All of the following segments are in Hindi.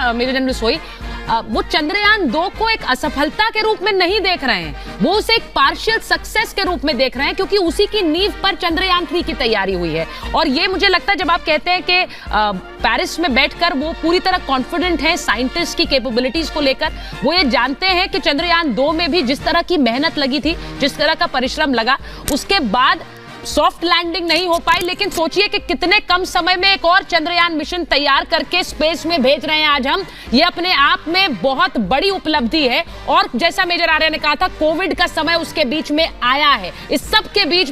मेजर जनरल सोई, वो चंद्रयान 2 को एक असफलता के रूप में नहीं देख रहे हैं, वो उसे एक पार्शियल सक्सेस के रूप में देख रहे हैं, क्योंकि उसी की नींव पर चंद्रयान 3 की तैयारी हुई है। और ये मुझे लगता है, जब आप कहते हैं कि पेरिस में बैठकर वो पूरी तरह कॉन्फिडेंट है साइंटिस्ट की कैपेबिलिटीज को लेकर, वो ये जानते हैं कि चंद्रयान 2 में भी जिस तरह की मेहनत लगी थी, जिस तरह का परिश्रम लगा, उसके बाद सॉफ्ट लैंडिंग नहीं हो पाई, लेकिन सोचिए कि कितने कम समय में एक और चंद्रयान मिशन तैयार करके स्पेस में भेज रहे हैं आज हम। ये अपने आप में बहुत बड़ी उपलब्धि है। और जैसा मेजर आर्या ने कहा था, कोविड का समय उसके बीच में आया है। इस सब के बीच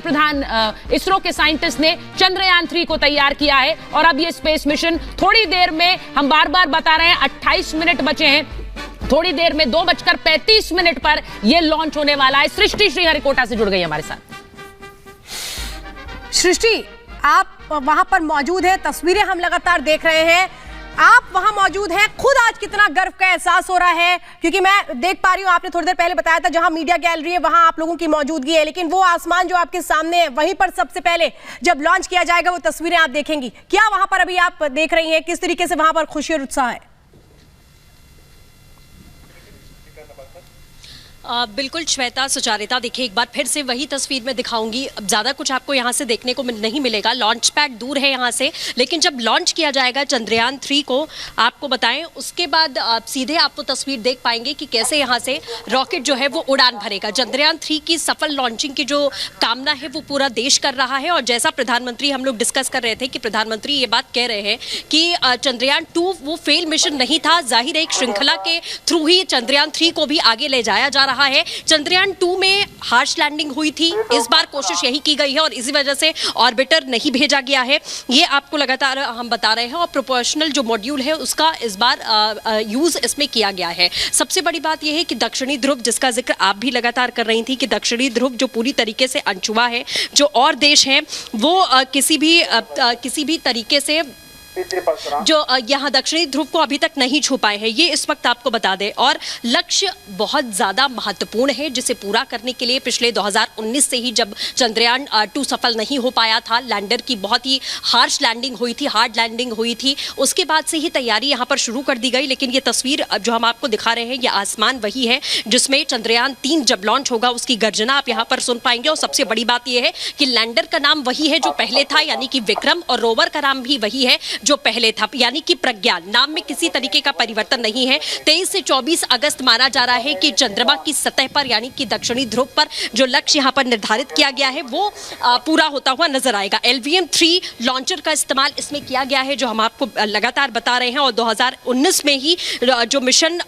इसरो के साइंटिस्ट ने चंद्रयान 3 को तैयार किया है। और अब ये स्पेस मिशन थोड़ी देर में, हम बार बार बता रहे हैं, 28 मिनट बचे हैं, थोड़ी देर में 2:35 पर यह लॉन्च होने वाला है। सृष्टि श्रीहरिकोटा से जुड़ गई हमारे साथ। सृष्टि, आप वहां पर मौजूद हैं, तस्वीरें हम लगातार देख रहे हैं, आप वहां मौजूद हैं, खुद आज कितना गर्व का एहसास हो रहा है? क्योंकि मैं देख पा रही हूं, आपने थोड़ी देर पहले बताया था जहां मीडिया गैलरी है वहां आप लोगों की मौजूदगी है, लेकिन वो आसमान जो आपके सामने है, वहीं पर सबसे पहले जब लॉन्च किया जाएगा वो तस्वीरें आप देखेंगी। क्या वहां पर अभी आप देख रही हैं, किस तरीके से वहां पर खुशी और उत्साह है? बिल्कुल श्वेता, सुचारिता, देखिए एक बार फिर से वही तस्वीर में दिखाऊंगी। अब ज़्यादा कुछ आपको यहाँ से देखने को नहीं मिलेगा, लॉन्च पैड दूर है यहाँ से, लेकिन जब लॉन्च किया जाएगा चंद्रयान 3 को, आपको बताएं, उसके बाद सीधे आप वो तस्वीर देख पाएंगे कि कैसे यहाँ से रॉकेट जो है वो उड़ान भरेगा। चंद्रयान 3 की सफल लॉन्चिंग की जो कामना है वो पूरा देश कर रहा है। और जैसा प्रधानमंत्री, हम लोग डिस्कस कर रहे थे कि प्रधानमंत्री ये बात कह रहे हैं कि चंद्रयान 2 वो फेल मिशन नहीं था, जाहिर है एक श्रृंखला के थ्रू ही चंद्रयान 3 को भी आगे ले जाया जा रहा है। चंद्रयान 2 में हार्श लैंडिंग हुई थी, इस बार कोशिश यही की गई है और इसी वजह से ऑर्बिटर नहीं भेजा गया है, ये आपको लगातार हम बता रहे हैं। और प्रोपोर्शनल जो मॉड्यूल है उसका इस बार यूज इसमें किया गया है। सबसे बड़ी बात यह है कि दक्षिणी ध्रुव, जिसका जिक्र आप भी लगातार कर रही थी, कि दक्षिणी ध्रुव जो पूरी तरीके से अनछुआ है, जो और देश हैं वो किसी भी तरीके से जो यहाँ दक्षिणी ध्रुव को अभी तक नहीं छू पाए हैं, ये इस वक्त आपको बता दें। और लक्ष्य बहुत ज़्यादा महत्वपूर्ण है, जिसे पूरा करने के लिए पिछले 2019 से ही, जब चंद्रयान 2 सफल नहीं हो पाया था, लैंडर की बहुत ही हार्श लैंडिंग हुई थी, हार्ड लैंडिंग हुई थी, उसके बाद से ही तैयारी यहाँ पर शुरू कर दी गई। लेकिन ये तस्वीर जो हम आपको दिखा रहे हैं, ये आसमान वही है जिसमें चंद्रयान 3 जब लॉन्च होगा उसकी गर्जना आप यहाँ पर सुन पाएंगे। और सबसे बड़ी बात यह है कि लैंडर का नाम वही है जो पहले था, यानी कि विक्रम, और रोवर का नाम भी वही है जो पहले था, यानी कि प्रज्ञान। नाम में किसी तरीके का परिवर्तन नहीं है। 23 से 24 अगस्त माना जा रहा है कि चंद्रमा की सतह पर, यानी कि दक्षिणी ध्रुव पर जो लक्ष्य यहां पर निर्धारित किया गया है वो पूरा होता हुआ नजर आएगा। LVM-3 लॉन्चर का इस्तेमाल इसमें किया गया है, जो हम आपको लगातार बता रहे हैं। और 2019 में ही जो मिशन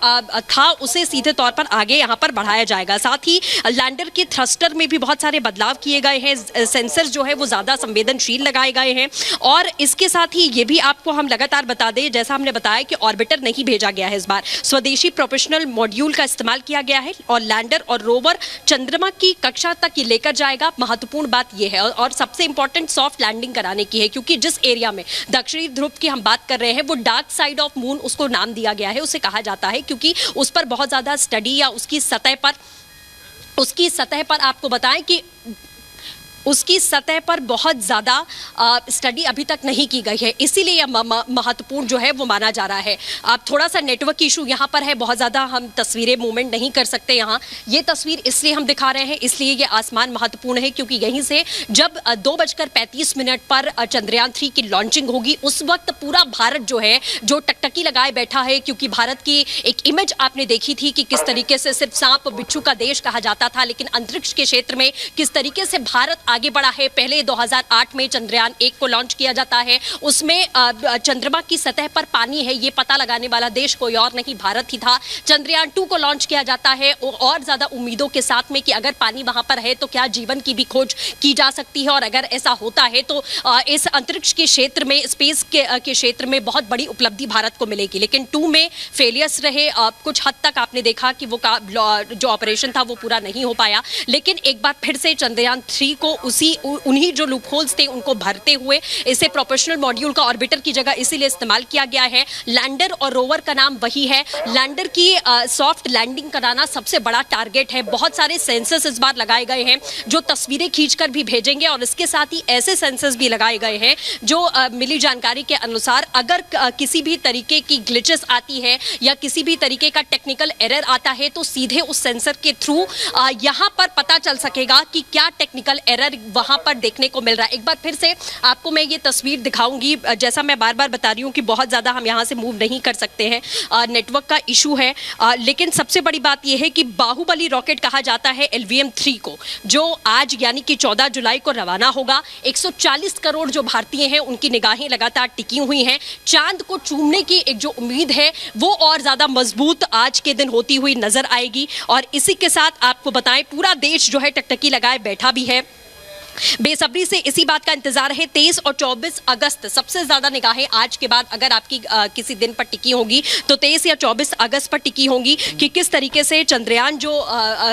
था उसे सीधे तौर पर आगे यहां पर बढ़ाया जाएगा। साथ ही लैंडर के थ्रस्टर में भी बहुत सारे बदलाव किए गए हैं, सेंसर जो है वो ज्यादा संवेदनशील लगाए गए हैं। और इसके साथ ही ये भी आपको हम लगातार बता दें, जैसा हमने बताया कि ऑर्बिटर नहीं भेजा गया है, इस बार स्वदेशी प्रोफेशनल मॉड्यूल का इस्तेमाल किया गया है और लैंडर और रोवर चंद्रमा की कक्षा तक ये लेकर जाएगा। महत्वपूर्ण बात यह है और सबसे इंपॉर्टेंट सॉफ्ट लैंडिंग कराने की है, क्योंकि जिस एरिया में दक्षिणी ध्रुव की हम बात कर रहे हैं वो डार्क साइड ऑफ मून उसको नाम दिया गया है, उसे कहा जाता है, क्योंकि उस पर बहुत ज्यादा स्टडी या उसकी सतह पर आपको बताएं कि उसकी सतह पर बहुत ज़्यादा स्टडी अभी तक नहीं की गई है, इसीलिए यह महत्वपूर्ण जो है वो माना जा रहा है। अब थोड़ा सा नेटवर्क इशू यहाँ पर है, बहुत ज़्यादा हम तस्वीरें मूवमेंट नहीं कर सकते यहाँ। ये तस्वीर इसलिए हम दिखा रहे हैं, इसलिए ये आसमान महत्वपूर्ण है, क्योंकि यहीं से जब 2:35 पर चंद्रयान 3 की लॉन्चिंग होगी उस वक्त पूरा भारत जो है जो टकटकी लगाए बैठा है, क्योंकि भारत की एक इमेज आपने देखी थी कि किस तरीके से सिर्फ सांप बिच्छू का देश कहा जाता था, लेकिन अंतरिक्ष के क्षेत्र में किस तरीके से भारत आगे बढ़ा है। पहले 2008 में चंद्रयान 1 को लॉन्च किया जाता है, उसमें चंद्रमा की सतह पर पानी है ये पता लगाने वाला देश कोई और नहीं भारत ही था। चंद्रयान 2 को लॉन्च किया जाता है और ज्यादा उम्मीदों के साथ में कि अगर पानी वहां पर है तो क्या जीवन की भी खोज की जा सकती है, और अगर ऐसा होता है तो इस अंतरिक्ष के क्षेत्र में, स्पेस के क्षेत्र में बहुत बड़ी उपलब्धि भारत को मिलेगी। लेकिन 2 में फेलियर्स रहे, कुछ हद तक आपने देखा कि वो जो ऑपरेशन था वो पूरा नहीं हो पाया। लेकिन एक बार फिर से चंद्रयान 3 को उन्हीं जो लूप होल्स थे उनको भरते हुए इसे प्रोफेशनल मॉड्यूल का ऑर्बिटर की जगह इसीलिए इस्तेमाल किया गया है। लैंडर और रोवर का नाम वही है। लैंडर की सॉफ्ट लैंडिंग कराना सबसे बड़ा टारगेट है। बहुत सारे सेंसर्स इस बार लगाए गए हैं जो तस्वीरें खींचकर भी भेजेंगे और इसके साथ ही ऐसे सेंसर्स भी लगाए गए हैं जो मिली जानकारी के अनुसार अगर किसी भी तरीके की ग्लिचेस आती है या किसी भी तरीके का टेक्निकल एरर आता है तो सीधे उस सेंसर के थ्रू यहां पर पता चल सकेगा कि क्या टेक्निकल एरर वहां पर देखने को मिल रहा है। एक बार फिर से आपको मैं ये तस्वीर दिखाऊंगी। जैसा मैं बार बार बता रही हूं कि बहुत ज्यादा हम यहां से मूव नहीं कर सकते हैं, नेटवर्क का इशू है। लेकिन सबसे बड़ी बात यह है कि बाहुबली रॉकेट कहा जाता है LVM-3 को, जो आज यानी कि 14 जुलाई को रवाना होगा। 140 करोड़ जो भारतीय हैं उनकी निगाहें लगातार टिकी हुई हैं। चांद को चूमने की एक जो उम्मीद है वो और ज्यादा मजबूत आज के दिन होती हुई नजर आएगी। और इसी के साथ आपको बताएं पूरा देश जो है टकटकी लगाए बैठा भी है, बेसब्री से इसी बात का इंतजार है। 23 और 24 अगस्त सबसे ज्यादा निगाहें आज के बाद अगर आपकी किसी दिन पर टिकी होंगी तो 23 या 24 अगस्त पर टिकी होंगी कि किस तरीके से चंद्रयान जो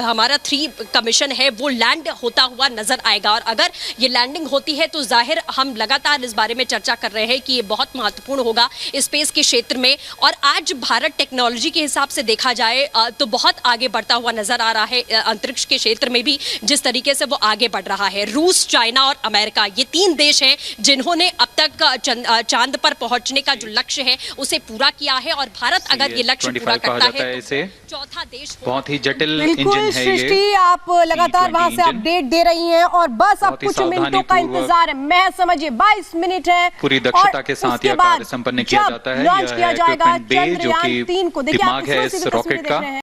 हमारा 3 का मिशन है वो लैंड होता हुआ नजर आएगा। और अगर ये लैंडिंग होती है तो जाहिर हम लगातार इस बारे में चर्चा कर रहे हैं कि ये बहुत महत्वपूर्ण होगा स्पेस के क्षेत्र में। और आज भारत टेक्नोलॉजी के हिसाब से देखा जाए तो बहुत आगे बढ़ता हुआ नजर आ रहा है। अंतरिक्ष के क्षेत्र में भी जिस तरीके से वो आगे बढ़ रहा है। रूस, चाइना और अमेरिका ये 3 देश हैं जिन्होंने अब तक चांद पर पहुंचने का जो लक्ष्य है उसे पूरा किया है। और भारत अगर ये लक्ष्य पूरा करता है तो चौथा देश बहुत ही जटिल इंजन बिल्कुल है। सृष्टि, आप लगातार वहां से अपडेट दे रही हैं और बस अब कुछ मिनटों का इंतजार है। मैं समझिए 22 मिनट है, पूरी दक्षता के साथ यह कार्य संपन्न किया जाता है। लॉन्च किया जाएगा चंद्रयान 3 को। देखिए आप इस रॉकेट का